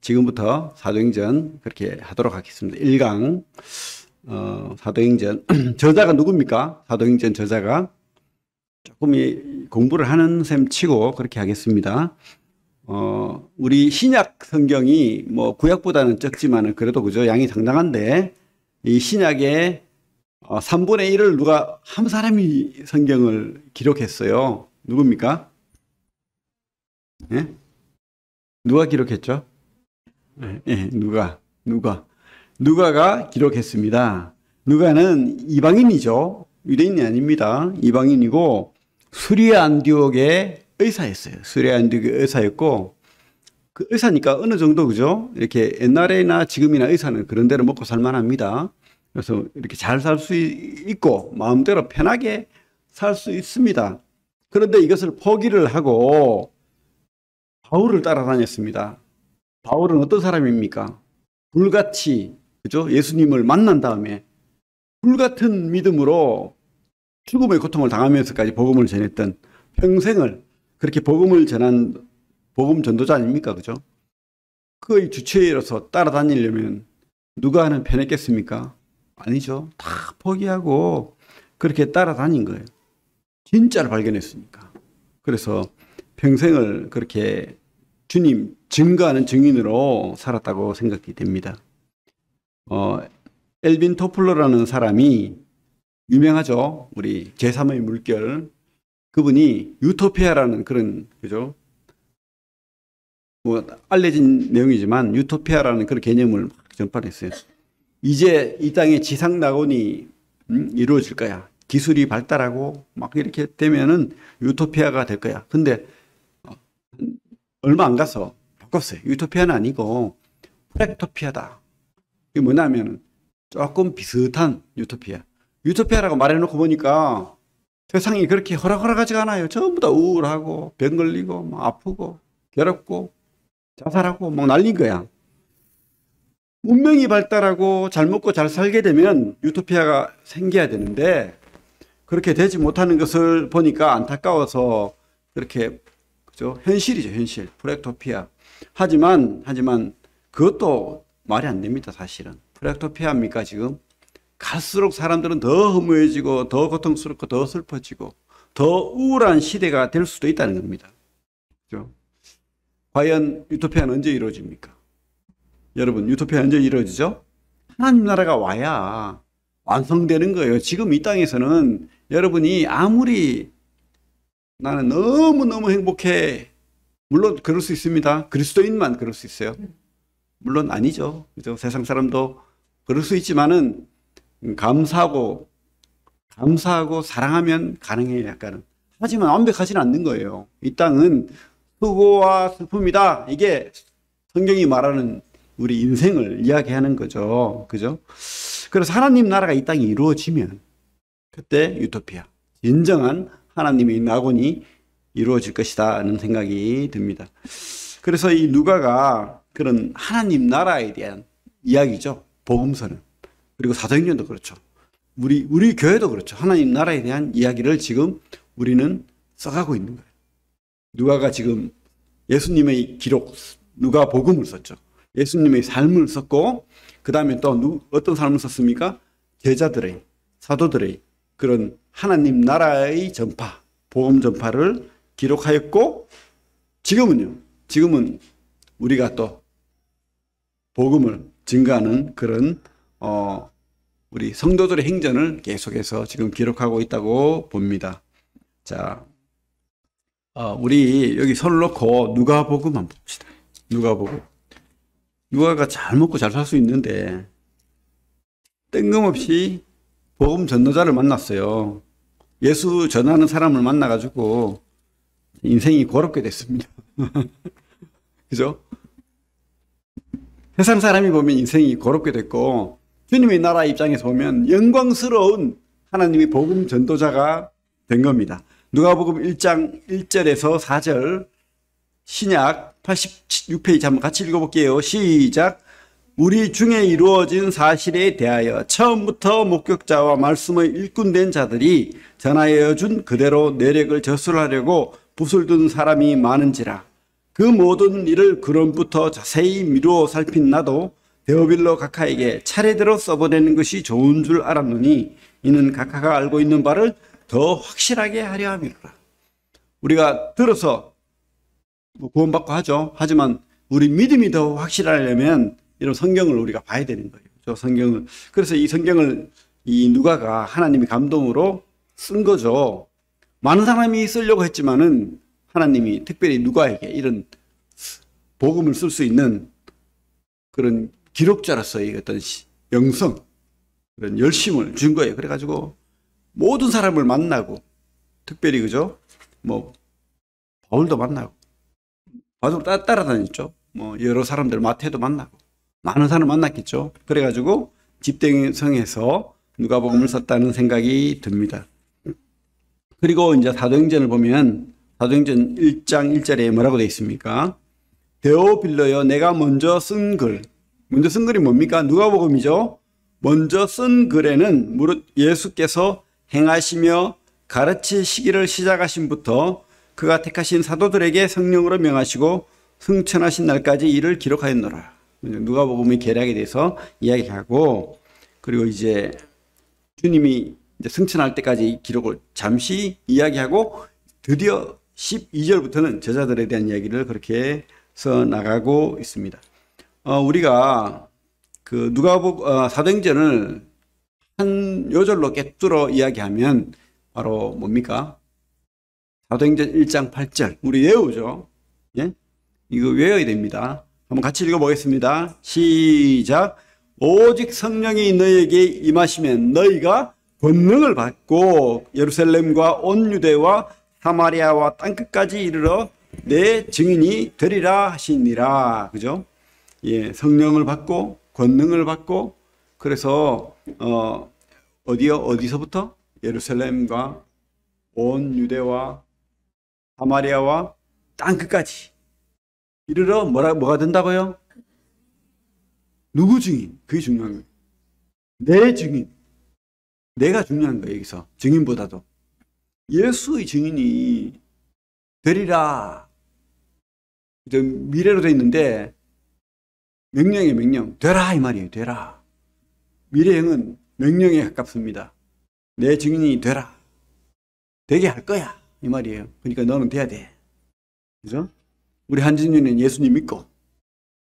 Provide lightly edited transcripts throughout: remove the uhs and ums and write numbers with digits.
지금부터 사도행전 그렇게 하도록 하겠습니다. 1강 사도행전 저자가 누굽니까? 사도행전 저자가 조금 공부를 하는 셈 치고 그렇게 하겠습니다. 우리 신약 성경이 뭐 구약보다는 적지만은 그래도 그죠? 양이 상당한데 이 신약의 3분의 1을 누가 한 사람이 성경을 기록했어요. 누굽니까? 예? 누가 기록했죠? 예, 누가가 기록했습니다. 누가는 이방인이죠. 유대인이 아닙니다. 이방인이고 수리아 안디옥의 의사였어요. 수리아 안디옥의 의사였고 그 의사니까 어느 정도 그죠? 이렇게 옛날에나 지금이나 의사는 그런 대로 먹고 살만합니다. 그래서 이렇게 잘 살 수 있고 마음대로 편하게 살 수 있습니다. 그런데 이것을 포기를 하고 바울을 따라다녔습니다. 바울은 어떤 사람입니까? 불같이 그죠? 예수님을 만난 다음에 불같은 믿음으로 죽음의 고통을 당하면서까지 복음을 전했던 평생을 그렇게 복음을 전한 복음 전도자 아닙니까? 그죠? 그의 주체로서 따라다니려면 누가 하는 편했겠습니까? 아니죠. 다 포기하고 그렇게 따라다닌 거예요. 진짜를 발견했으니까. 그래서 평생을 그렇게 주님 증거하는 증인으로 살았다고 생각이 됩니다. 엘빈 토플러라는 사람이 유명하죠. 우리 제3의 물결. 그분이 유토피아라는 그런 그죠? 뭐 알려진 내용이지만 유토피아라는 그런 개념을 막 전파했어요. 이제 이 땅에 지상 낙원이 이루어질 거야. 기술이 발달하고 막 이렇게 되면은 유토피아가 될 거야. 근데 얼마 안 가서 바꿨어요. 유토피아는 아니고 프렉토피아다. 이게 뭐냐면 조금 비슷한 유토피아. 유토피아라고 말해놓고 보니까 세상이 그렇게 호락호락하지가 않아요. 전부 다 우울하고 병 걸리고 막 아프고 괴롭고 자살하고 막 난린 거야. 문명이 발달하고 잘 먹고 잘 살게 되면 유토피아가 생겨야 되는데 그렇게 되지 못하는 것을 보니까 안타까워서 그렇게 그죠? 현실이죠, 현실. 프렉토피아. 하지만 그것도 말이 안 됩니다, 사실은. 프렉토피아입니까, 지금? 갈수록 사람들은 더 허무해지고 더 고통스럽고 더 슬퍼지고 더 우울한 시대가 될 수도 있다는 겁니다. 그죠? 과연 유토피아는 언제 이루어집니까? 여러분, 유토피아 언제 이루어지죠? 하나님 나라가 와야 완성되는 거예요. 지금 이 땅에서는 여러분이 아무리 나는 너무너무 행복해. 물론 그럴 수 있습니다. 그리스도인만 그럴 수 있어요. 물론 아니죠. 그죠? 세상 사람도 그럴 수 있지만은 감사하고 사랑하면 가능해요. 약간은. 하지만 완벽하지는 않는 거예요. 이 땅은 수고와 슬픔이다. 이게 성경이 말하는 우리 인생을 이야기하는 거죠. 그죠? 그래서 하나님 나라가 이 땅에 이루어지면 그때 유토피아, 진정한 하나님의 낙원이 이루어질 것이다는 생각이 듭니다. 그래서 이 누가가 그런 하나님 나라에 대한 이야기죠. 복음서는. 그리고 사도행전도 그렇죠. 우리 교회도 그렇죠. 하나님 나라에 대한 이야기를 지금 우리는 써가고 있는 거예요. 누가가 지금 예수님의 기록, 누가 복음을 썼죠. 예수님의 삶을 썼고 그 다음에 또 어떤 삶을 썼습니까? 제자들의, 사도들의 그런 하나님 나라의 전파, 복음 전파를 기록하였고 지금은 우리가 또 복음을 증거하는 그런 우리 성도들의 행전을 계속해서 지금 기록하고 있다고 봅니다. 자, 우리 여기 손을 놓고 누가복음 한번 봅시다. 누가복음. 누가가 잘 먹고 잘 살 수 있는데 뜬금없이 복음 전도자를 만났어요. 예수 전하는 사람을 만나가지고 인생이 고롭게 됐습니다. 그죠? 세상 사람이 보면 인생이 고롭게 됐고 주님의 나라 입장에서 보면 영광스러운 하나님의 복음 전도자가 된 겁니다. 누가복음 1장 1절에서 4절 신약 86페이지 한번 같이 읽어볼게요. 시작. 우리 중에 이루어진 사실에 대하여 처음부터 목격자와 말씀의 일꾼된 자들이 전하여 준 그대로 내력을 저술하려고 붓을 든 사람이 많은지라. 그 모든 일을 근원부터 자세히 미루어 살핀 나도 데오빌로 각하에게 차례대로 써보내는 것이 좋은 줄 알았노니 이는 각하가 알고 있는 바를 더 확실하게 하려 함이로라. 우리가 들어서 구원받고 하죠. 하지만 우리 믿음이 더 확실하려면 이런 성경을 우리가 봐야 되는 거예요. 저 성경을. 그래서 이 성경을 이 누가가 하나님이 감동으로 쓴 거죠. 많은 사람이 쓰려고 했지만은 하나님이 특별히 누가에게 이런 복음을 쓸 수 있는 그런 기록자로서의 어떤 영성, 그런 열심을 준 거예요. 그래가지고 모든 사람을 만나고, 특별히 그죠? 뭐 바울도 만나고, 바울 따라다녔죠. 뭐 여러 사람들 마태도 만나고 많은 사람을 만났겠죠. 그래가지고 집대성에서 누가복음을 썼다는 생각이 듭니다. 그리고 이제 사도행전을 보면 사도행전 1장 1절에 뭐라고 되어 있습니까? 데오빌로여 내가 먼저 쓴 글. 먼저 쓴 글이 뭡니까? 누가복음이죠. 먼저 쓴 글에는 무릇 예수께서 행하시며 가르치시기를 시작하신부터 그가 택하신 사도들에게 성령으로 명하시고 승천하신 날까지 이를 기록하였노라. 누가복음의 계략에 대해서 이야기하고, 그리고 이제 주님이 이제 승천할 때까지 기록을 잠시 이야기하고 드디어 12절부터는 제자들에 대한 이야기를 그렇게 써 나가고 있습니다. 우리가 그 사도행전을 한 요절로 꿰뚫어 이야기하면 바로 뭡니까? 사도행전 1장 8절. 우리 외우죠? 예? 이거 외워야 됩니다. 한번 같이 읽어보겠습니다. 시작. 오직 성령이 너희에게 임하시면 너희가 권능을 받고 예루살렘과 온 유대와 사마리아와 땅끝까지 이르러 내 증인이 되리라 하시니라. 그죠? 예, 성령을 받고 권능을 받고, 그래서 어디서부터? 예루살렘과 온 유대와 사마리아와 땅끝까지 이르러 뭐가 된다고요? 누구 증인? 그게 중요한 거예요. 내 증인. 내가 중요한 거예요. 여기서 증인보다도 예수의 증인이 되리라. 미래로 돼 있는데 명령이에요. 명령. 되라 이 말이에요. 되라. 미래형은 명령에 가깝습니다. 내 증인이 되라. 되게 할 거야 이 말이에요. 그러니까 너는 돼야 돼. 그죠? 우리 한진윤은 예수님 믿고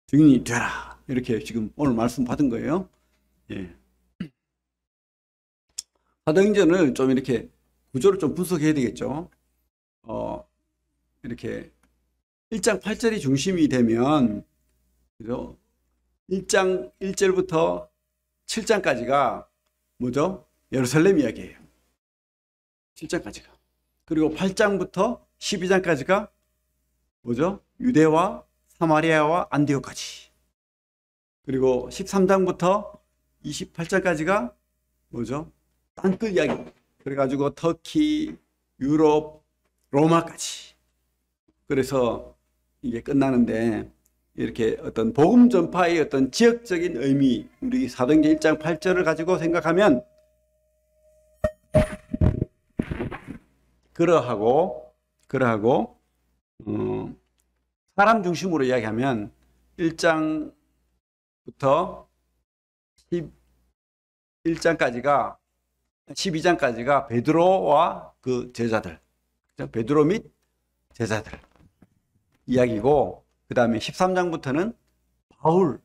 증인이 되라. 이렇게 지금 오늘 말씀 받은 거예요. 예. 사도행전을 좀 이렇게 구조를 좀 분석해야 되겠죠. 이렇게 1장 8절이 중심이 되면, 그죠? 1장 1절부터 7장까지가 뭐죠? 예루살렘 이야기예요. 7장까지가. 그리고 8장부터 12장까지가 뭐죠? 유대와 사마리아와 안디옥까지. 그리고 13장부터 28장까지가 뭐죠? 땅끝 이야기. 그래가지고 터키, 유럽, 로마까지. 그래서 이게 끝나는데, 이렇게 어떤 복음 전파의 어떤 지역적인 의미, 우리 사도행전 1장 8절을 가지고 생각하면 그러하고 사람 중심으로 이야기하면 1장부터 12장까지가 베드로와 그 제자들, 베드로 및 제자들 이야기고, 그 다음에 13장부터는 바울의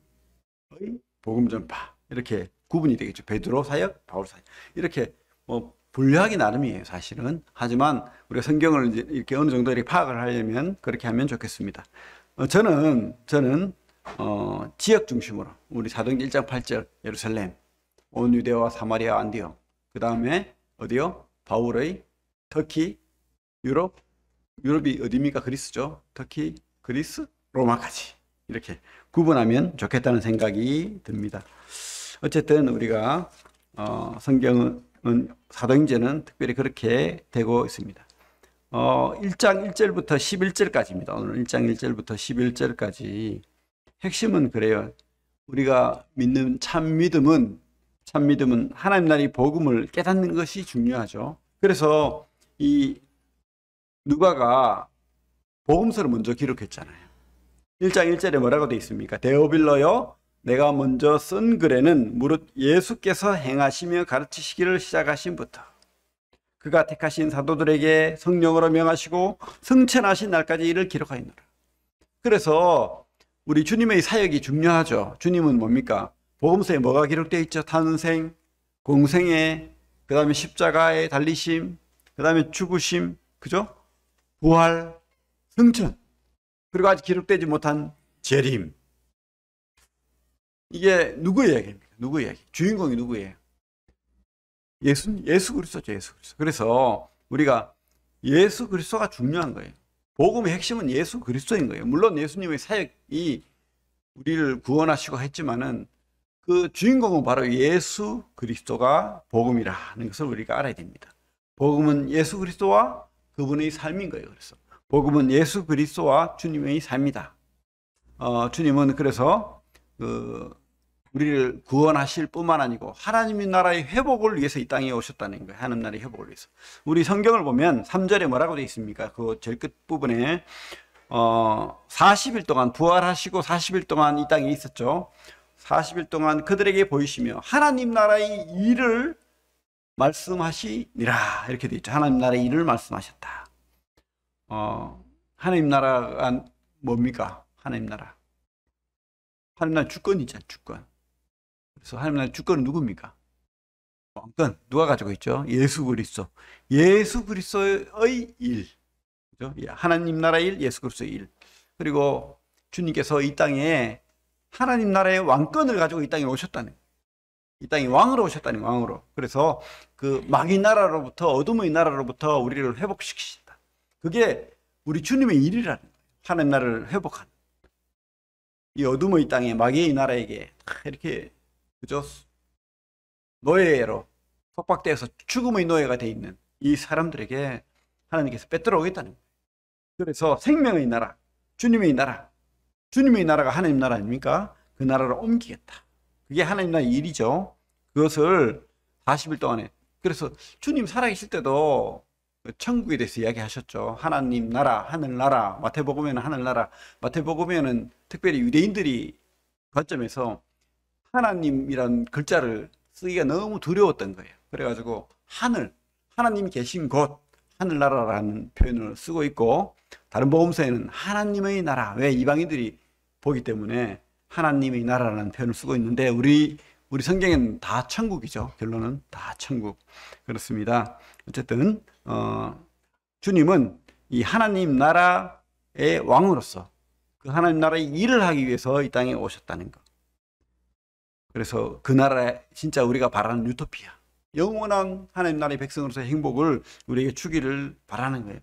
복음 전파, 이렇게 구분이 되겠죠. 베드로 사역, 바울 사역, 이렇게 뭐 분류하기 나름이에요, 사실은. 하지만 우리가 성경을 이제 이렇게 어느 정도 이렇게 파악을 하려면 그렇게 하면 좋겠습니다. 저는 지역 중심으로 우리 사도행전 1장 8절 예루살렘, 온 유대와 사마리아 안디옥, 그 다음에 어디요? 바울의 터키, 유럽이 어디입니까? 그리스죠. 터키, 그리스, 로마까지 이렇게 구분하면 좋겠다는 생각이 듭니다. 어쨌든 우리가 성경은, 사도행전은 특별히 그렇게 되고 있습니다. 1장 1절부터 11절까지입니다. 오늘 1장 1절부터 11절까지 핵심은 그래요. 우리가 믿는 참 믿음은 하나님 나라의 복음을 깨닫는 것이 중요하죠. 그래서 이 누가가 복음서를 먼저 기록했잖아요. 1장 1절에 뭐라고 되어 있습니까? 데오빌러여, 내가 먼저 쓴 글에는 무릇 예수께서 행하시며 가르치시기를 시작하신부터 그가 택하신 사도들에게 성령으로 명하시고 승천하신 날까지 이를 기록하였노라. 그래서 우리 주님의 사역이 중요하죠. 주님은 뭡니까? 복음서에 뭐가 기록되어 있죠? 탄생, 공생애, 그 다음에 십자가의 달리심, 그 다음에 죽으심, 그죠? 부활, 승천, 그리고 아직 기록되지 못한 재림. 이게 누구의 이야기입니까? 누구의 이야기? 주인공이 누구예요? 예수 그리스도죠, 예수 그리스도. 그래서 우리가 예수 그리스도가 중요한 거예요. 복음의 핵심은 예수 그리스도인 거예요. 물론 예수님의 사역이 우리를 구원하시고 했지만은 그 주인공은 바로 예수 그리스도가 복음이라는 것을 우리가 알아야 됩니다. 복음은 예수 그리스도와 그분의 삶인 거예요. 그래서 복음은 예수 그리스도와 주님의 삶이다. 주님은 그래서 우리를 구원하실 뿐만 아니고 하나님의 나라의 회복을 위해서 이 땅에 오셨다는 거예요. 하나님 나라의 회복을 위해서. 우리 성경을 보면 3절에 뭐라고 되어 있습니까? 그 제일 끝부분에 40일 동안 부활하시고 40일 동안 이 땅에 있었죠. 40일 동안 그들에게 보이시며 하나님 나라의 일을 말씀하시니라 이렇게 되어 있죠. 하나님 나라의 일을 말씀하셨다. 하나님 나라가 뭡니까? 하나님 나라. 하나님 나라 주권이잖아요. 주권. 그래서 하나님 나라 주권은 누굽니까? 왕권. 누가 가지고 있죠? 예수 그리스도. 예수 그리스도의 일. 그죠? 하나님 나라의 일, 예수 그리스도의 일. 그리고 주님께서 이 땅에 하나님 나라의 왕권을 가지고 이 땅에 오셨다는, 이 땅에 왕으로 오셨다는, 왕으로. 그래서 그 마귀 나라로부터, 어둠의 나라로부터 우리를 회복시키신다. 그게 우리 주님의 일이라는 거예요. 하나님 나라를 회복하는. 이 어둠의 땅에 마귀의 나라에게 이렇게, 그죠? 노예로 속박되어서 죽음의 노예가 되어 있는 이 사람들에게 하나님께서 빼들어 오겠다는 거예요. 그래서 생명의 나라, 주님의 나라, 주님의 나라가 하나님 나라 아닙니까? 그 나라로 옮기겠다. 그게 하나님 나라의 일이죠. 그것을 40일 동안에. 그래서 주님 살아계실 때도 천국에 대해서 이야기하셨죠. 하나님 나라, 하늘나라. 마태복음에는 하늘나라. 마태복음에는 특별히 유대인들이 관점에서 하나님이란 글자를 쓰기가 너무 두려웠던 거예요. 그래가지고 하늘, 하나님이 계신 곳, 하늘나라라는 표현을 쓰고 있고, 다른 복음서에는 하나님의 나라. 왜? 이방인들이 보기 때문에 하나님의 나라라는 표현을 쓰고 있는데 우리 성경에는 다 천국이죠. 결론은 다 천국. 그렇습니다. 어쨌든 주님은 이 하나님 나라의 왕으로서 그 하나님 나라의 일을 하기 위해서 이 땅에 오셨다는 것. 그래서 그 나라에 진짜 우리가 바라는 유토피아, 영원한 하나님 나라의 백성으로서의 행복을 우리에게 주기를 바라는 거예요.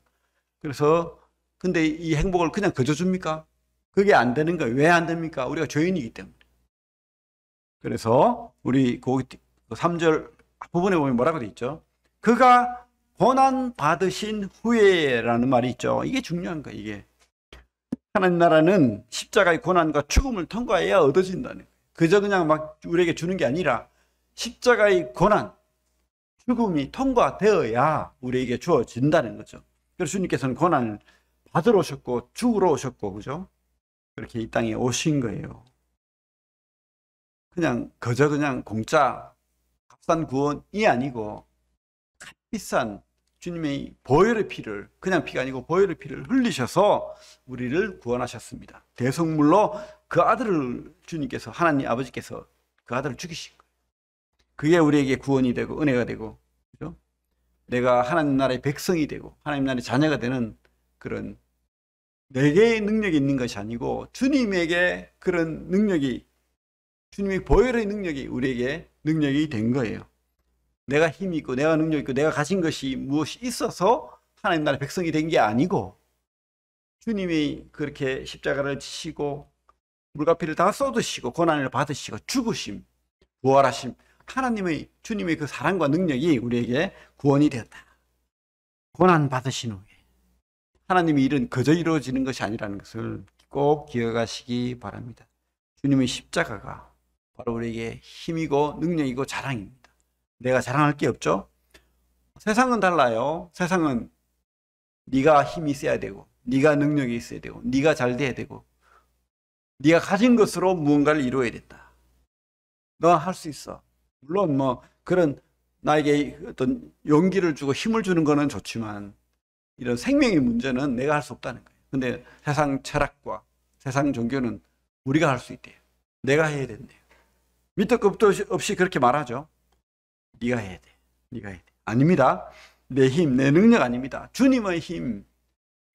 그래서 근데 이 행복을 그냥 거저 줍니까? 그게 안 되는 거예요. 왜 안 됩니까? 우리가 죄인이기 때문에. 그래서 우리 그 3절 앞부분에 보면 뭐라고 돼 있죠? 그가 고난 받으신 후에라는 말이 있죠. 이게 중요한 거예요. 이게 하나님 나라는 십자가의 고난과 죽음을 통과해야 얻어진다는 거예요. 그저 그냥 막 우리에게 주는 게 아니라 십자가의 고난, 죽음이 통과되어야 우리에게 주어진다는 거죠. 그래서 주님께서는 고난을 받으러 오셨고 죽으러 오셨고, 그죠? 그렇게 이 땅에 오신 거예요. 그냥 그저 그냥 공짜 값싼 구원이 아니고 값비싼 주님의 보혈의 피를, 그냥 피가 아니고 보혈의 피를 흘리셔서 우리를 구원하셨습니다. 대속물로 그 아들을 주님께서, 하나님 아버지께서 그 아들을 죽이신 거예요. 그게 우리에게 구원이 되고 은혜가 되고, 그죠? 내가 하나님 나라의 백성이 되고 하나님 나라의 자녀가 되는 그런 내게의 능력이 있는 것이 아니고 주님에게 그런 능력이, 주님의 보혈의 능력이 우리에게 능력이 된 거예요. 내가 힘이 있고 내가 능력이 있고 내가 가진 것이 무엇이 있어서 하나님 나라의 백성이 된 게 아니고 주님이 그렇게 십자가를 지시고 물과 피를 다 쏟으시고 고난을 받으시고 죽으심, 부활하심, 하나님의, 주님의 그 사랑과 능력이 우리에게 구원이 되었다. 고난 받으신 후에 하나님의 일은 그저 이루어지는 것이 아니라는 것을 꼭 기억하시기 바랍니다. 주님의 십자가가 바로 우리에게 힘이고 능력이고 자랑입니다. 내가 자랑할 게 없죠? 세상은 달라요. 세상은 네가 힘이 있어야 되고 네가 능력이 있어야 되고 네가 잘 돼야 되고 네가 가진 것으로 무언가를 이루어야 된다. 너 할 수 있어. 물론 뭐 그런 나에게 어떤 용기를 주고 힘을 주는 거는 좋지만 이런 생명의 문제는 내가 할 수 없다는 거예요. 근데 세상 철학과 세상 종교는 우리가 할 수 있대요. 내가 해야 된대요. 밑도 끝도 없이 그렇게 말하죠. 네가 해야 돼. 네가 해야 돼. 아닙니다. 내 힘, 내 능력 아닙니다. 주님의 힘,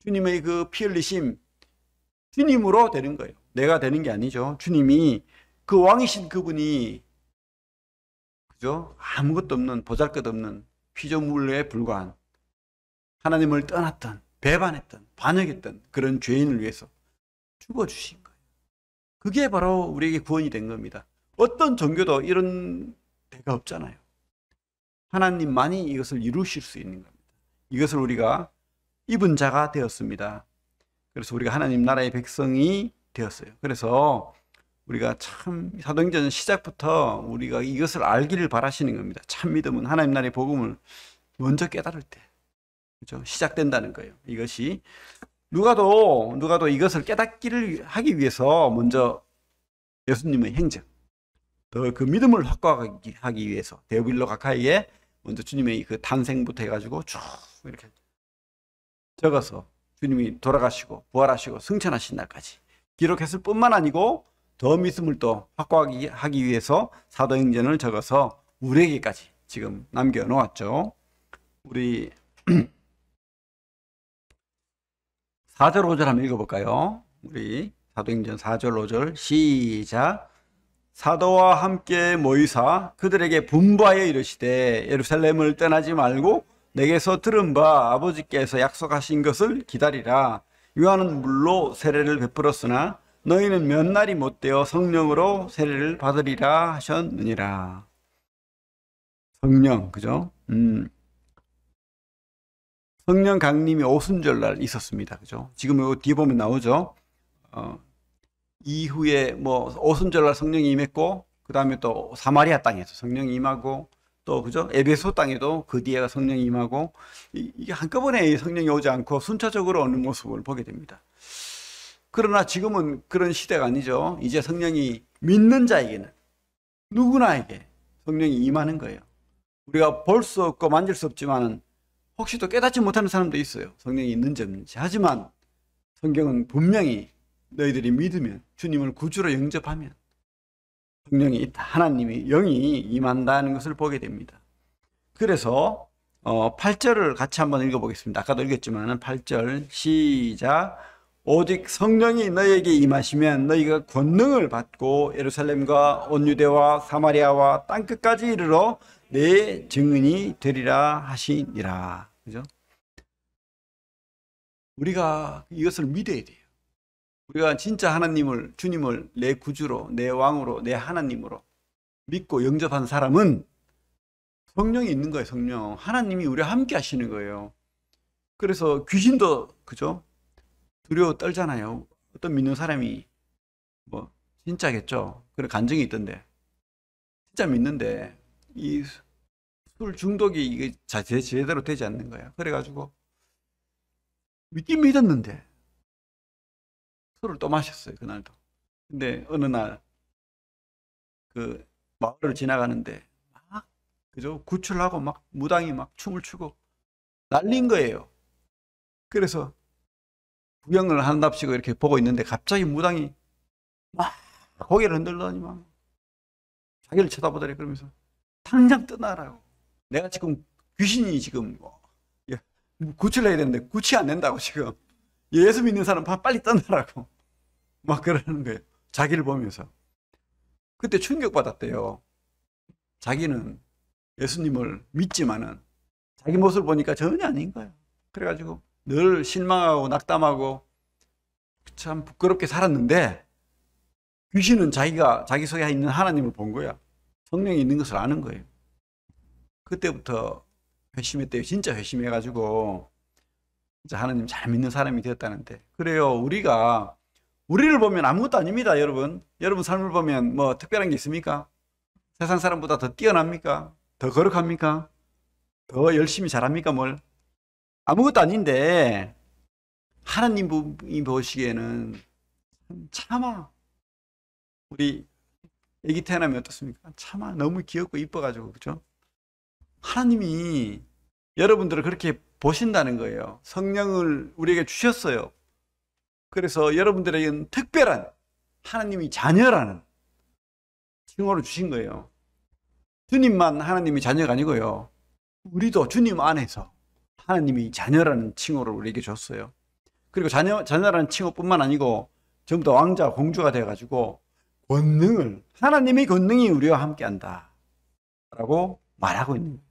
주님의 그 피 흘리심, 주님으로 되는 거예요. 내가 되는 게 아니죠. 주님이 그 왕이신 그분이 그죠? 아무것도 없는 보잘것없는 피조물에 불과한 하나님을 떠났던 배반했던 반역했던 그런 죄인을 위해서 죽어주신 거예요. 그게 바로 우리에게 구원이 된 겁니다. 어떤 종교도 이런 데가 없잖아요. 하나님만이 이것을 이루실 수 있는 겁니다. 이것을 우리가 입은 자가 되었습니다. 그래서 우리가 하나님 나라의 백성이 되었어요. 그래서 우리가 참 사도행전 시작부터 우리가 이것을 알기를 바라시는 겁니다. 참 믿음은 하나님 나라의 복음을 먼저 깨달을 때 그렇죠? 시작된다는 거예요. 이것이 누가도 이것을 깨닫기를 하기 위해서 먼저 예수님의 행적, 더 그 믿음을 확고하기 위해서 데오빌로 가카이에 먼저 주님의 그 탄생부터 해가지고 쭉 이렇게 적어서 주님이 돌아가시고 부활하시고 승천하신 날까지 기록했을 뿐만 아니고 더 믿음을 또 확고하게 하기 위해서 사도행전을 적어서 우리에게까지 지금 남겨놓았죠. 우리 4절 5절 한번 읽어볼까요? 우리 사도행전 4절 5절 시작. 사도와 함께 모이사 그들에게 분부하여 이르시되 예루살렘을 떠나지 말고 내게서 들은 바 아버지께서 약속하신 것을 기다리라. 요한은 물로 세례를 베풀었으나 너희는 몇 날이 못되어 성령으로 세례를 받으리라 하셨느니라. 성령, 그죠? 성령 강림이 오순절날 있었습니다. 그죠? 지금 요 뒤에 보면 나오죠? 이후에 뭐 오순절날 성령이 임했고, 그 다음에 또 사마리아 땅에서 성령이 임하고, 또 그죠? 에베소 땅에도 그 뒤에가 성령이 임하고, 이게 한꺼번에 성령이 오지 않고 순차적으로 오는 모습을 보게 됩니다. 그러나 지금은 그런 시대가 아니죠. 이제 성령이 믿는 자에게는 누구나에게 성령이 임하는 거예요. 우리가 볼 수 없고 만질 수 없지만 혹시 또 깨닫지 못하는 사람도 있어요. 성령이 있는지 없는지. 하지만 성경은 분명히 너희들이 믿으면 주님을 구주로 영접하면 성령이 있다. 하나님이 영이 임한다는 것을 보게 됩니다. 그래서 8절을 같이 한번 읽어보겠습니다. 아까도 읽었지만 8절 시작. 오직 성령이 너희에게 임하시면 너희가 권능을 받고 예루살렘과 온 유대와 사마리아와 땅끝까지 이르러 내 증인이 되리라 하시니라. 그죠? 우리가 이것을 믿어야 돼요. 우리가 진짜 하나님을, 주님을 내 구주로, 내 왕으로, 내 하나님으로 믿고 영접한 사람은 성령이 있는 거예요. 성령. 하나님이 우리와 함께 하시는 거예요. 그래서 귀신도 그죠? 두려워 떨잖아요. 어떤 믿는 사람이 뭐 진짜겠죠. 그런 간증이 있던데 진짜 믿는데 이 술 중독이 이게 제대로 되지 않는 거예요. 그래가지고 믿긴 믿었는데 술을 또 마셨어요. 그날도. 근데 어느 날 그 마을을 지나가는데 막 그죠? 구출하고 막 무당이 막 춤을 추고 난린 거예요. 그래서 구경을 한답시고 이렇게 보고 있는데 갑자기 무당이 막 고개를 흔들더니 막 자기를 쳐다보더래. 그러면서 당장 떠나라고. 내가 지금 귀신이 지금 구출해야 되는데 구치 안 된다고 지금. 예수 믿는 사람 빨리 떠나라고 막 그러는 거예요. 자기를 보면서. 그때 충격받았대요. 자기는 예수님을 믿지만은 자기 모습을 보니까 전혀 아닌 거예요. 그래가지고 늘 실망하고 낙담하고 참 부끄럽게 살았는데 귀신은 자기 속에 있는 하나님을 본 거야. 성령이 있는 것을 아는 거예요. 그때부터 회심했대요. 진짜 회심해가지고 진짜 하나님 잘 믿는 사람이 되었다는데. 그래요. 우리를 보면 아무것도 아닙니다. 여러분 삶을 보면 뭐 특별한 게 있습니까? 세상 사람보다 더 뛰어납니까? 더 거룩합니까? 더 열심히 잘합니까? 뭘? 아무것도 아닌데 하나님이 보시기에는 차마 우리 애기 태어나면 어떻습니까? 차마 너무 귀엽고 이뻐가지고, 그죠? 하나님이 여러분들을 그렇게 보신다는 거예요. 성령을 우리에게 주셨어요. 그래서 여러분들에게는 특별한 하나님이 자녀라는 칭호를 주신 거예요. 주님만 하나님이 자녀가 아니고요. 우리도 주님 안에서 하나님이 자녀라는 칭호를 우리에게 줬어요. 그리고 자녀라는 칭호뿐만 아니고 전부 다 왕자, 공주가 되어가지고 권능을, 하나님의 권능이 우리와 함께한다 라고 말하고 있는 거예요.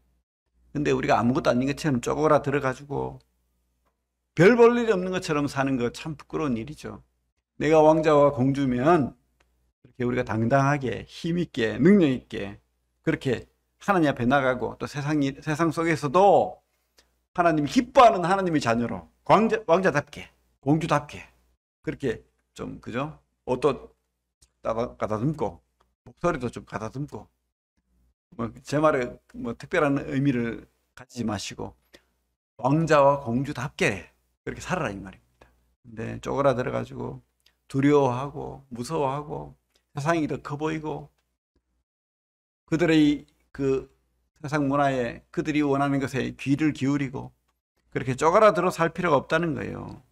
근데 우리가 아무것도 아닌 것처럼 쪼그라 들어가지고 별 볼 일이 없는 것처럼 사는 거 참 부끄러운 일이죠. 내가 왕자와 공주면 이렇게 우리가 당당하게 힘있게 능력있게 그렇게 하나님 앞에 나가고 또 세상 속에서도 하나님이 기뻐하는 하나님의 자녀로 왕자답게 공주답게 그렇게 좀 그죠? 옷도 가다듬고 목소리도 좀 가다듬고 뭐 제 말에 뭐 특별한 의미를 가지지 마시고 왕자와 공주답게 그렇게 살아라 이 말입니다. 근데 쪼그라들어 가지고 두려워하고 무서워하고 세상이 더 커 보이고 그들의 그 세상 문화에 그들이 원하는 것에 귀를 기울이고 그렇게 쪼그라들어 살 필요가 없다는 거예요.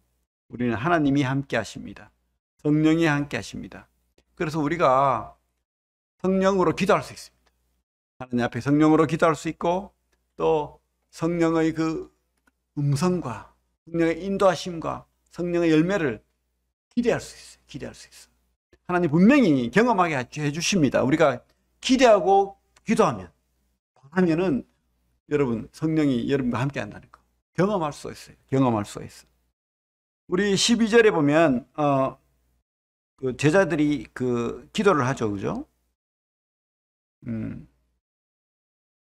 우리는 하나님이 함께 하십니다. 성령이 함께 하십니다. 그래서 우리가 성령으로 기도할 수 있습니다. 하나님 앞에 성령으로 기도할 수 있고 또 성령의 그 음성과 성령의 인도하심과 성령의 열매를 기대할 수 있어요. 기대할 수 있어요. 하나님 분명히 경험하게 해주십니다. 우리가 기대하고 기도하면 하면은 여러분 성령이 여러분과 함께 한다는 거 경험할 수 있어요. 경험할 수 있어요. 우리 12절에 보면 그 제자들이 그 기도를 하죠. 그죠?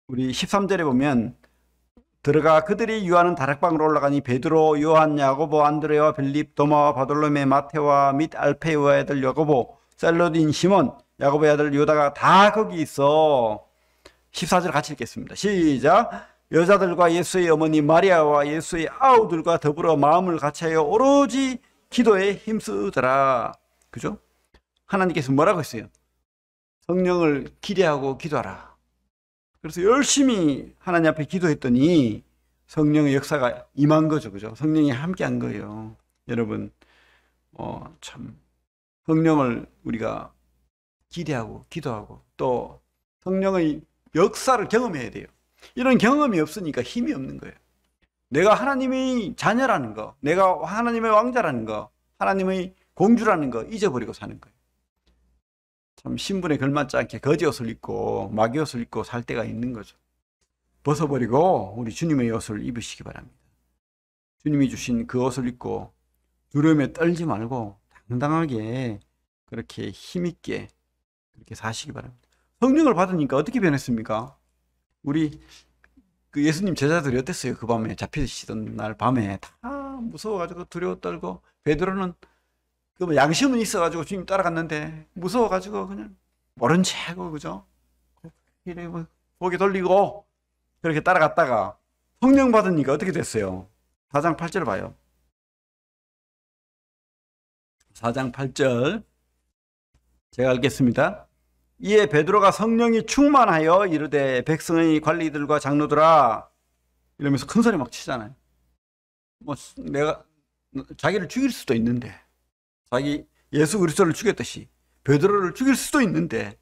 우리 13절에 보면 들어가 그들이 유하는 다락방으로 올라가니 베드로, 요한, 야고보, 안드레와 빌립, 도마와 바돌로메, 마테와 및 알페우의 아들 야고보, 셀로딘 시몬, 야고보의 아들 요다가 다 거기 있어. 14절 같이 읽겠습니다. 시작. 여자들과 예수의 어머니 마리아와 예수의 아우들과 더불어 마음을 같이하여 오로지 기도에 힘쓰더라. 그죠? 하나님께서 뭐라고 했어요? 성령을 기대하고 기도하라. 그래서 열심히 하나님 앞에 기도했더니 성령의 역사가 임한 거죠. 그죠? 성령이 함께 한 거예요. 여러분, 참, 성령을 우리가 기대하고 기도하고 또 성령의 역사를 경험해야 돼요. 이런 경험이 없으니까 힘이 없는 거예요. 내가 하나님의 자녀라는 거, 내가 하나님의 왕자라는 거, 하나님의 공주라는 거 잊어버리고 사는 거예요. 참 신분에 걸맞지 않게 거지 옷을 입고 마귀 옷을 입고 살 때가 있는 거죠. 벗어버리고 우리 주님의 옷을 입으시기 바랍니다. 주님이 주신 그 옷을 입고 두려움에 떨지 말고 당당하게 그렇게 힘있게 그렇게 사시기 바랍니다. 성령을 받으니까 어떻게 변했습니까? 우리 그 예수님 제자들이 어땠어요? 그 밤에 잡히시던 날 밤에 다 무서워가지고 두려워 떨고 베드로는 그 양심은 있어가지고 주님 따라갔는데 무서워가지고 그냥 모른 체하고 그죠? 이래 뭐 고개 돌리고 그렇게 따라갔다가 성령 받으니까 어떻게 됐어요? 4장 8절 봐요. 4장 8절 제가 읽겠습니다. 이에 베드로가 성령이 충만하여 이르되 백성의 관리들과 장로들아 이러면서 큰 소리 막 치잖아요. 뭐 내가 자기를 죽일 수도 있는데 자기 예수 그리스도를 죽였듯이 베드로를 죽일 수도 있는데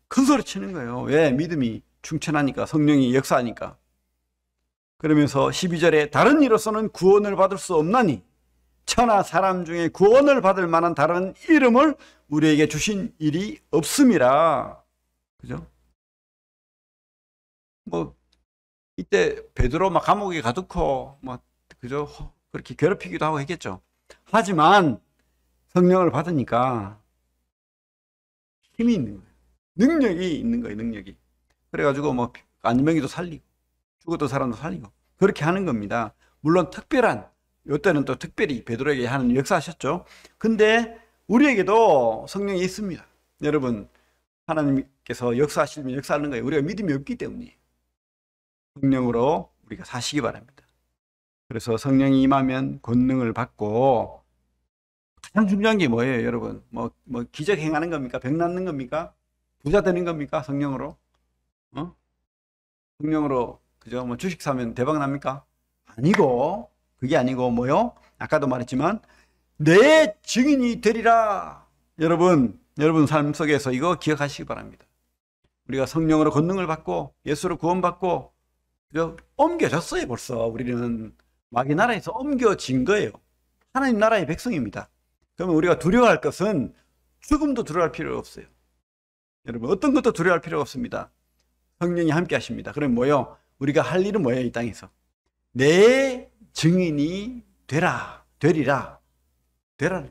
큰 소리 치는 거예요. 왜? 믿음이 충천하니까 성령이 역사하니까. 그러면서 12절에 다른 이로서는 구원을 받을 수 없나니 천하 사람 중에 구원을 받을 만한 다른 이름을 우리에게 주신 일이 없음이라. 그죠? 뭐 이때 베드로 막 감옥에 가두고 뭐 그죠? 그렇게 괴롭히기도 하고 했겠죠. 하지만 성령을 받으니까 힘이 있는 거예요. 능력이 있는 거예요. 능력이. 그래가지고 뭐 안명이도 살리고 죽었던 사람도 살리고 그렇게 하는 겁니다. 물론 특별한 이때는 또 특별히 베드로에게 하는 역사하셨죠. 근데 우리에게도 성령이 있습니다. 여러분 하나님께서 역사하시면 역사하는 거예요. 우리가 믿음이 없기 때문이에요. 성령으로 우리가 사시기 바랍니다. 그래서 성령이 임하면 권능을 받고 가장 중요한 게 뭐예요, 여러분? 뭐 기적 행하는 겁니까? 병 낫는 겁니까? 부자 되는 겁니까? 성령으로? 어? 성령으로, 그죠? 뭐 주식 사면 대박 납니까? 아니고, 그게 아니고, 뭐요? 아까도 말했지만, 내 증인이 되리라. 여러분 삶 속에서 이거 기억하시기 바랍니다. 우리가 성령으로 권능을 받고, 예수로 구원받고, 그죠? 옮겨졌어요, 벌써. 우리는 마귀 나라에서 옮겨진 거예요. 하나님 나라의 백성입니다. 그러면 우리가 두려워할 것은 죽음도 두려워할 필요가 없어요. 여러분, 어떤 것도 두려워할 필요가 없습니다. 성령이 함께 하십니다. 그럼 뭐요? 우리가 할 일은 뭐예요? 이 땅에서 내 증인이 되리라. 되라는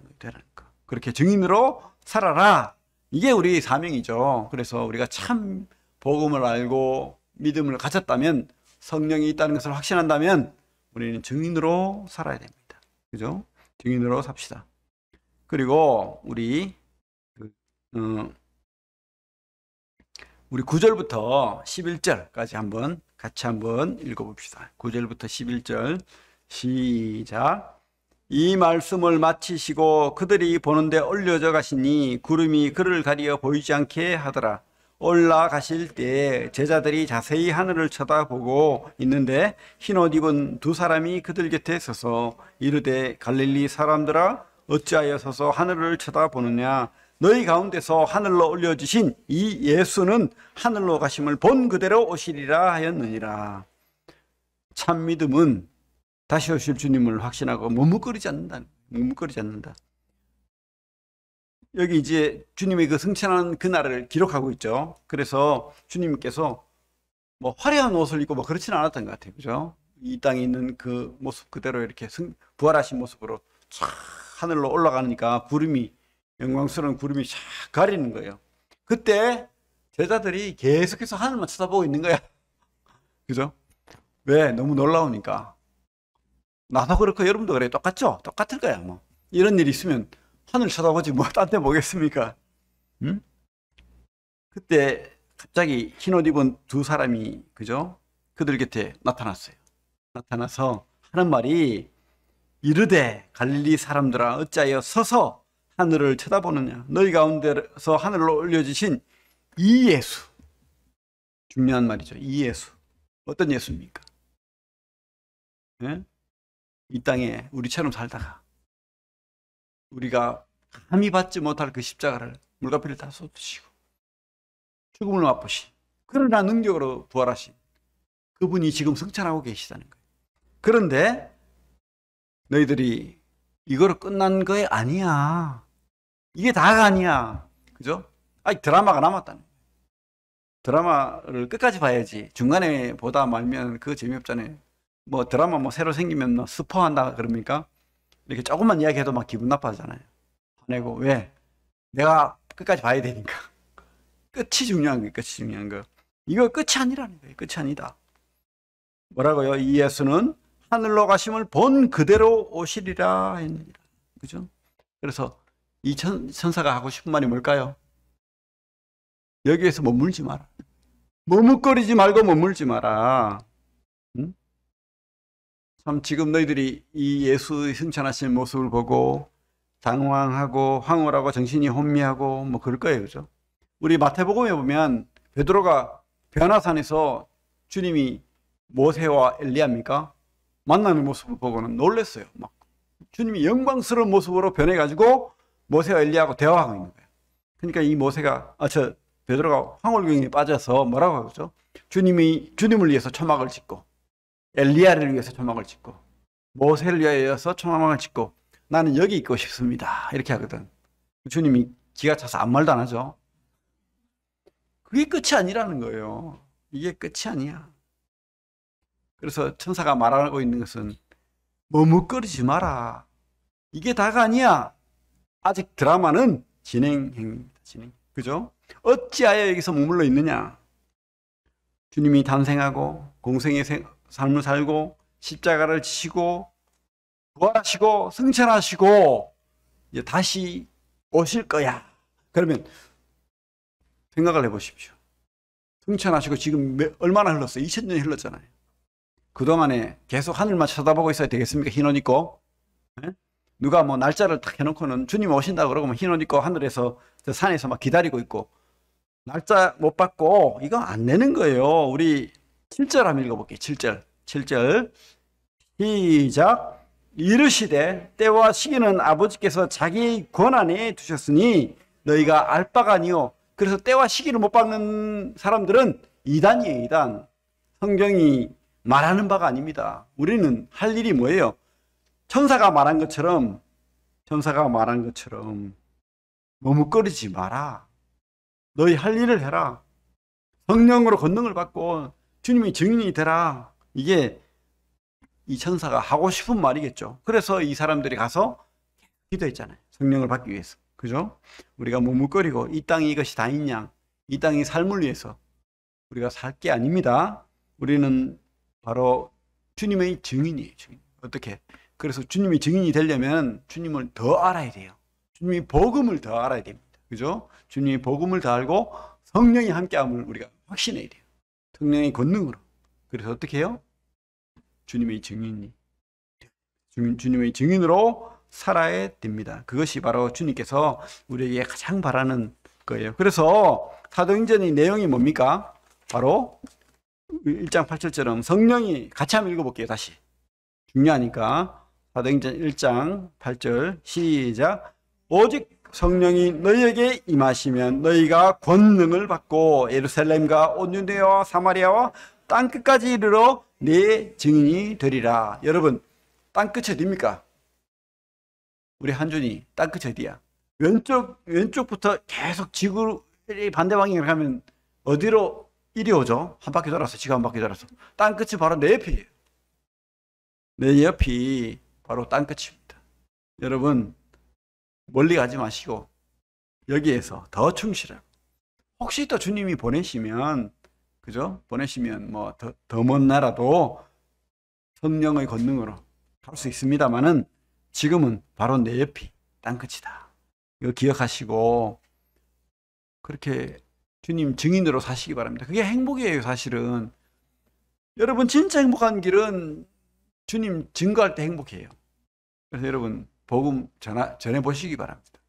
거. 그렇게 증인으로 살아라. 이게 우리 사명이죠. 그래서 우리가 참 복음을 알고 믿음을 가졌다면, 성령이 있다는 것을 확신한다면 우리는 증인으로 살아야 됩니다. 그죠? 증인으로 삽시다. 그리고 우리 9절부터 11절까지 같이 한번 읽어봅시다. 9절부터 11절 시작. 이 말씀을 마치시고 그들이 보는데 올려져 가시니 구름이 그를 가리어 보이지 않게 하더라. 올라가실 때 제자들이 자세히 하늘을 쳐다보고 있는데 흰옷 입은 두 사람이 그들 곁에 서서 이르되 갈릴리 사람들아 어찌하여 서서 하늘을 쳐다보느냐. 너희 가운데서 하늘로 올려주신 이 예수는 하늘로 가심을 본 그대로 오시리라 하였느니라. 참 믿음은 다시 오실 주님을 확신하고 머뭇거리지 않는다. 여기 이제 주님의 그 승천하는 그날을 기록하고 있죠. 그래서 주님께서 뭐 화려한 옷을 입고 뭐 그렇지는 않았던 것 같아요. 그죠? 이 땅에 있는 그 모습 그대로 이렇게 부활하신 모습으로 쫙 하늘로 올라가니까 영광스러운 구름이 쫙 가리는 거예요. 그때 제자들이 계속해서 하늘만 쳐다보고 있는 거야. 그죠? 왜? 너무 놀라우니까. 나도 그렇고 여러분도 그래요. 똑같죠? 똑같을 거야. 뭐 이런 일이 있으면 하늘 쳐다보지 뭐 딴 데 보겠습니까? 응? 그때 갑자기 흰옷 입은 두 사람이, 그죠? 그들 곁에 나타났어요. 나타나서 하는 말이 이르되 갈릴리 사람들아 어찌하여 서서 하늘을 쳐다보느냐. 너희 가운데서 하늘로 올려주신 이 예수. 중요한 말이죠. 이 예수. 어떤 예수입니까? 네? 이 땅에 우리처럼 살다가 우리가 감히 받지 못할 그 십자가를 물가피를 다 쏟으시고 죽음을 맛보신, 그러나 능력으로 부활하신 그분이 지금 승천하고 계시다는 거예요. 그런데 너희들이 이거로 끝난 거 아니야. 이게 다가 아니야. 그죠? 아직 드라마가 남았다는 거예요. 드라마를 끝까지 봐야지. 중간에 보다 말면 그거 재미없잖아요. 뭐 드라마 뭐 새로 생기면 뭐 스포한다 그럽니까? 이렇게 조금만 이야기해도 막 기분 나빠하잖아요. 화내고. 왜? 내가 끝까지 봐야 되니까. 끝이 중요한 거예요. 끝이 중요한 거. 이거 끝이 아니라는 거예요. 끝이 아니다. 뭐라고요? 이 예수는 하늘로 가심을 본 그대로 오시리라 했느니라. 그죠? 그래서 이 천사가 하고 싶은 말이 뭘까요? 여기에서 머물지 마라. 머뭇거리지 말고 머물지 마라. 응? 참 지금 너희들이 이 예수의 승천하신 모습을 보고 당황하고 황홀하고 정신이 혼미하고 뭐 그럴 거예요. 그죠? 우리 마태복음에 보면 베드로가 변화산에서 주님이 모세와 엘리야입니까? 만나는 모습을 보고는 놀랐어요. 막 주님이 영광스러운 모습으로 변해가지고 모세와 엘리야하고 대화하고 있는 거예요. 그러니까 이 베드로가 황홀경에 빠져서 뭐라고 하죠? 주님을 위해서 초막을 짓고 엘리야를 위해서 초막을 짓고 모세를 위해서 초막을 짓고 나는 여기 있고 싶습니다. 이렇게 하거든. 주님이 기가 차서 아무 말도 안 하죠. 그게 끝이 아니라는 거예요. 이게 끝이 아니야. 그래서 천사가 말하고 있는 것은 머뭇거리지 마라. 이게 다가 아니야. 아직 드라마는 진행형입니다. 그죠? 어찌하여 여기서 머물러 있느냐? 주님이 탄생하고 공생의 삶을 살고 십자가를 지시고 부활하시고 승천하시고 이제 다시 오실 거야. 그러면 생각을 해보십시오. 승천하시고 지금 얼마나 흘렀어요? 2000년이 흘렀잖아요. 그동안에 계속 하늘만 쳐다보고 있어야 되겠습니까? 흰옷 입고. 네? 누가 뭐 날짜를 딱 해놓고는 주님 오신다 그러고 흰 옷 입고 하늘에서 저 산에서 막 기다리고 있고 날짜 못 받고 이거 안 내는 거예요. 우리 7절 한번 읽어볼게요. 7절. 7절. 시작. 이르시되 때와 시기는 아버지께서 자기 권한에 두셨으니 너희가 알 바가 아니요. 그래서 때와 시기를 못 받는 사람들은 이단이에요. 이단. 성경이 말하는 바가 아닙니다. 우리는 할 일이 뭐예요? 천사가 말한 것처럼 머뭇거리지 마라. 너희 할 일을 해라. 성령으로 권능을 받고 주님이 증인이 되라. 이게 이 천사가 하고 싶은 말이겠죠. 그래서 이 사람들이 가서 기도했잖아요. 성령을 받기 위해서. 그죠? 우리가 머뭇거리고 이 땅이 이것이 다 있냐? 이 땅이 삶을 위해서 우리가 살 게 아닙니다. 우리는 바로 주님의 증인이에요. 증인. 어떻게? 그래서 주님이 증인이 되려면 주님을 더 알아야 돼요. 주님이 복음을 더 알아야 됩니다. 그죠? 주님이 복음을 더 알고 성령이 함께함을 우리가 확신해야 돼요. 성령의 권능으로. 그래서 어떻게 해요? 주님의 증인으로 살아야 됩니다. 그것이 바로 주님께서 우리에게 가장 바라는 거예요. 그래서 사도행전의 내용이 뭡니까? 바로 1장 8절처럼 성령이 같이 한번 읽어볼게요. 다시. 중요하니까. 사도행전 1장 8절 시작. 오직 성령이 너희에게 임하시면 너희가 권능을 받고 예루살렘과 온 유대와 사마리아와 땅끝까지 이르러 내 증인이 되리라. 여러분, 땅끝이 어디입니까? 우리 한준이 땅끝이 어디야? 왼쪽부터 계속 지구 반대 방향으로 가면 어디로 이리 오죠? 한 바퀴 돌아서, 지구 한 바퀴 돌아서. 땅끝이 바로 내 옆이에요. 내 옆이 바로 땅끝입니다. 여러분, 멀리 가지 마시고 여기에서 더 충실하고, 혹시 또 주님이 보내시면, 그죠? 보내시면 뭐 더 먼 나라도 성령의 권능으로 갈 수 있습니다만은 지금은 바로 내 옆이 땅끝이다. 이거 기억하시고 그렇게 주님 증인으로 사시기 바랍니다. 그게 행복이에요, 사실은. 여러분, 진짜 행복한 길은 주님 증거할 때 행복해요. 그래서 여러분, 복음 전해 보시기 바랍니다.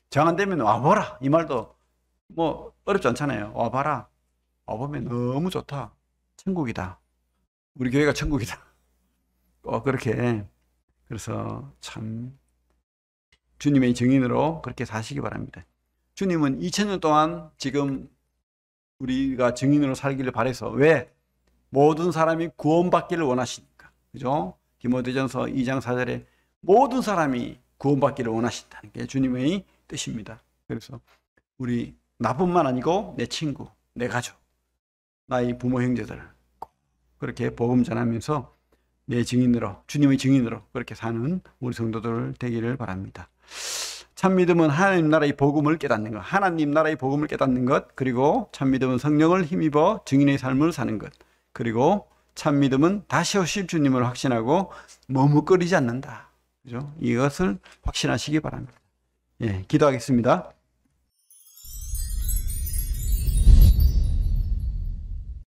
정 안 되면 와보라. 이 말도 뭐 어렵지 않잖아요. 와봐라. 와보면 너무 좋다. 천국이다. 우리 교회가 천국이다. 그렇게. 그래서 참 주님의 증인으로 그렇게 사시기 바랍니다. 주님은 2000년 동안 지금 우리가 증인으로 살기를 바라서, 왜? 모든 사람이 구원받기를 원하시니까. 그죠? 디모데전서 2장 4절에 모든 사람이 구원받기를 원하신다는 게 주님의 뜻입니다. 그래서 우리 나뿐만 아니고 내 친구, 내 가족, 나의 부모 형제들 그렇게 복음 전하면서 내 증인으로, 주님의 증인으로 그렇게 사는 우리 성도들 되기를 바랍니다. 참 믿음은 하나님 나라의 복음을 깨닫는 것, 하나님 나라의 복음을 깨닫는 것, 그리고 참 믿음은 성령을 힘입어 증인의 삶을 사는 것, 그리고 참 믿음은 다시 오실 주님을 확신하고 머뭇거리지 않는다. 그죠? 이것을 확신하시기 바랍니다. 예, 기도하겠습니다.